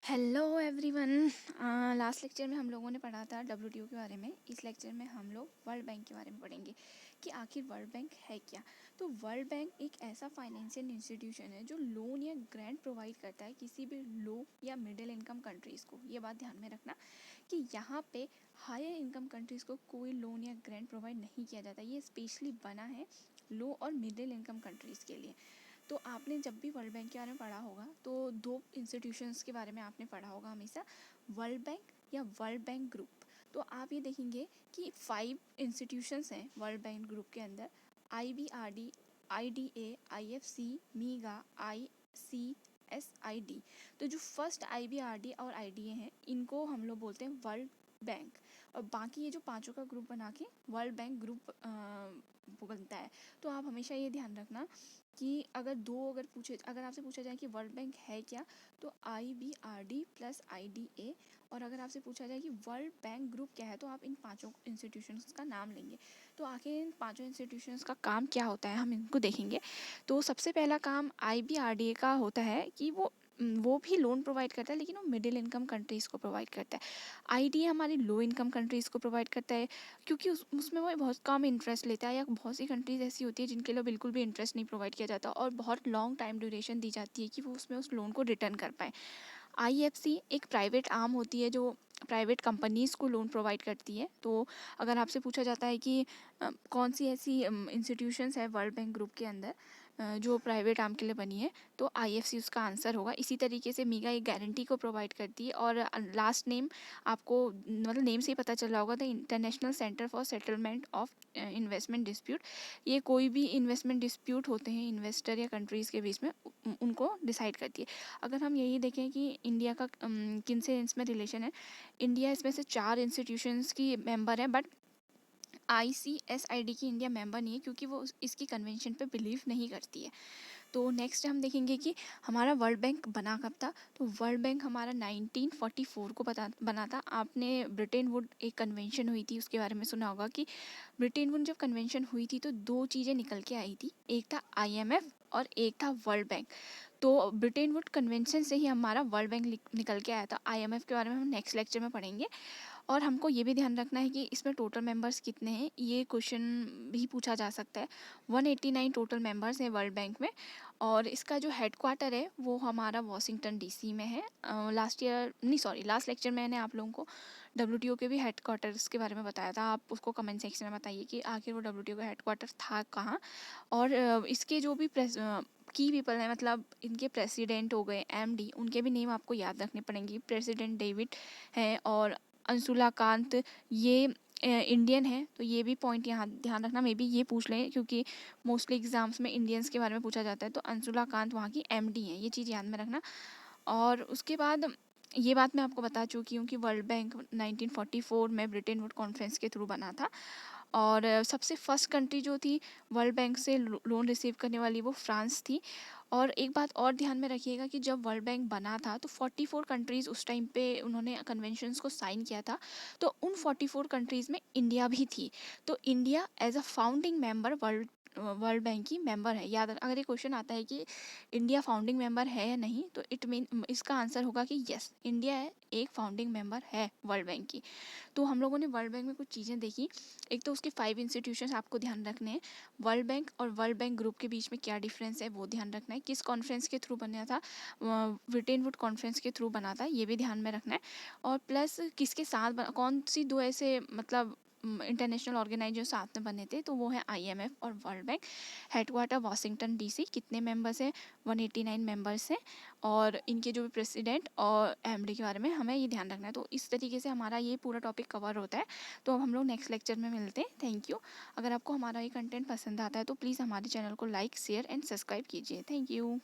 Hello everyone. Last lecture में हम लोगों ने पढ़ा था डब्ल्यूटीओ के बारे में। इस लेक्चर में हम लोग वर्ल्ड बैंक के बारे में पढ़ेंगे कि आखिर वर्ल्ड बैंक है क्या। तो वर्ल्ड बैंक एक ऐसा फाइनेंशियल इंस्टीट्यूशन है जो लोन या ग्रांट प्रोवाइड करता है किसी भी लो या मिडिल इनकम कंट्रीज़ को। ये बात ध्यान में रखना कि यहाँ पे हायर इनकम कंट्रीज़ को कोई लोन या ग्रांट प्रोवाइड नहीं किया जाता। ये स्पेशली बना है लो और मिडिल इनकम कंट्रीज़ के लिए। तो आपने जब भी वर्ल्ड बैंक के बारे में पढ़ा होगा तो दो इंस्टीट्यूशंस के बारे में आपने पढ़ा होगा हमेशा, वर्ल्ड बैंक या वर्ल्ड बैंक ग्रुप। तो आप ये देखेंगे कि 5 इंस्टीट्यूशंस हैं वर्ल्ड बैंक ग्रुप के अंदर: IBRD, IDA, IFC, मीगा, ICSID। तो जो फर्स्ट IBRD और IDA हैं इनको हम लोग बोलते हैं वर्ल्ड बैंक, और बाकी ये जो पांचों का ग्रुप बना के वर्ल्ड बैंक ग्रुप बनता है। तो आप हमेशा ये ध्यान रखना कि अगर आपसे पूछा जाए कि वर्ल्ड बैंक है क्या, तो IBRD प्लस IDA। और अगर आपसे पूछा जाए कि वर्ल्ड बैंक ग्रुप क्या है, तो आप इन पांचों इंस्टीट्यूशंस का नाम लेंगे। तो आखिर इन पांचों इंस्टीट्यूशंस का काम क्या होता है हम इनको देखेंगे। तो सबसे पहला काम IBRD का होता है कि वो भी लोन प्रोवाइड करता है, लेकिन वो मिडिल इनकम कंट्रीज़ को प्रोवाइड करता है। IDA हमारी लो इनकम कंट्रीज़ को प्रोवाइड करता है, क्योंकि उसमें वो बहुत कम इंटरेस्ट लेता है, या बहुत सी कंट्रीज़ ऐसी होती है जिनके लिए बिल्कुल भी इंटरेस्ट नहीं प्रोवाइड किया जाता और बहुत लॉन्ग टाइम ड्यूरेशन दी जाती है कि वो उसमें उस लोन को रिटर्न कर पाएँ। IFC एक प्राइवेट आर्म होती है जो प्राइवेट कंपनीज़ को लोन प्रोवाइड करती है। तो अगर आपसे पूछा जाता है कि कौन सी ऐसी इंस्टीट्यूशंस है वर्ल्ड बैंक ग्रुप के अंदर जो प्राइवेट आर्म के लिए बनी है, तो IFC उसका आंसर होगा। इसी तरीके से मीगा एक गारंटी को प्रोवाइड करती है, और लास्ट नेम आपको मतलब नेम से ही पता चल रहा होगा, the international centre for settlement of investment dispute. ये कोई भी इन्वेस्टमेंट डिस्प्यूट होते हैं इन्वेस्टर या कंट्रीज़ के बीच में, उनको डिसाइड करती है। अगर हम यही देखें कि इंडिया का किन से इसमें रिलेशन है, इंडिया इसमें से 4 इंस्टीट्यूशंस की मेंबर है, बट ICSID की इंडिया मेंबर नहीं है, क्योंकि वो इसकी कन्वेंशन पे बिलीव नहीं करती है। तो नेक्स्ट हम देखेंगे कि हमारा वर्ल्ड बैंक बना कब था। तो वर्ल्ड बैंक हमारा 1944 को बना था। आपने ब्रिटेन वुड एक कन्वेंशन हुई थी, उसके बारे में सुना होगा कि ब्रिटेन वुड जब कन्वेंशन हुई थी तो 2 चीज़ें निकल के आई थी, एक था IMF और एक था वर्ल्ड बैंक। तो ब्रिटेन वुड कन्वेंशन से ही हमारा वर्ल्ड बैंक निकल के आया था। IMF के बारे में हम नेक्स्ट लेक्चर में पढ़ेंगे। और हमको ये भी ध्यान रखना है कि इसमें टोटल मेंबर्स कितने हैं, ये क्वेश्चन भी पूछा जा सकता है। 189 टोटल मेंबर्स हैं वर्ल्ड बैंक में, और इसका जो हेडक्वार्टर है वो हमारा वॉशिंगटन DC में है। लास्ट लेक्चर में मैंने आप लोगों को WTO के भी हेडक्वार्टर्स के बारे में बताया था। आप उसको कमेंट सेक्शन में बताइए कि आखिर वो WTO का हेडक्वार्टर था कहाँ। और इसके जो भी की पीपल हैं, मतलब इनके प्रेसिडेंट हो गए MD, उनके भी नेम आपको याद रखने पड़ेंगे। प्रेसिडेंट डेविड हैं और अंशुला कांत ये इंडियन है। तो ये भी पॉइंट यहाँ ध्यान रखना, मे बी ये पूछ लें क्योंकि मोस्टली एग्जाम्स में इंडियंस के बारे में पूछा जाता है। तो अंशुला कांत वहाँ की MD हैं, ये चीज़ याद में रखना। और उसके बाद ये बात मैं आपको बता चुकी हूँ कि वर्ल्ड बैंक 1944 में ब्रिटेन वुड कॉन्फ्रेंस के थ्रू बना था, और सबसे फर्स्ट कंट्री जो थी वर्ल्ड बैंक से लोन रिसीव करने वाली वो फ्रांस थी। और एक बात और ध्यान में रखिएगा कि जब वर्ल्ड बैंक बना था तो 44 कंट्रीज़ उस टाइम पे उन्होंने कन्वेंशंस को साइन किया था। तो उन 44 कंट्रीज़ में इंडिया भी थी। तो India as a founding member World Bank की मेंबर है। याद अगर ये क्वेश्चन आता है कि इंडिया फाउंडिंग मेंबर है या नहीं, तो इसका आंसर होगा कि यस, इंडिया एक फाउंडिंग मेंबर है वर्ल्ड बैंक की। तो हम लोगों ने वर्ल्ड बैंक में कुछ चीज़ें देखी। एक तो उसके 5 इंस्टीट्यूशंस आपको ध्यान रखने हैं। वर्ल्ड बैंक और वर्ल्ड बैंक ग्रुप के बीच में क्या डिफरेंस है वो ध्यान रखना है। किस कॉन्फ्रेंस के थ्रू बना था, ब्रिटेन वुड कॉन्फ्रेंस के थ्रू बना था, ये भी ध्यान में रखना है। और प्लस किसके साथ कौन सी 2 ऐसे मतलब इंटरनेशनल ऑर्गेनाइजेशन साथ में बने थे, तो वो है IMF और world bank. Headquarter Washington DC। कितने मेंबर्स हैं, 189 मेंबर्स हैं। और इनके जो भी प्रेसिडेंट और MD के बारे में हमें ये ध्यान रखना है। तो इस तरीके से हमारा ये पूरा टॉपिक कवर होता है। तो अब हम लोग नेक्स्ट लेक्चर में मिलते हैं। Thank you. अगर आपको हमारा ये कंटेंट पसंद आता है तो प्लीज़ हमारे चैनल को लाइक, शेयर एंड सब्सक्राइब कीजिए। Thank you.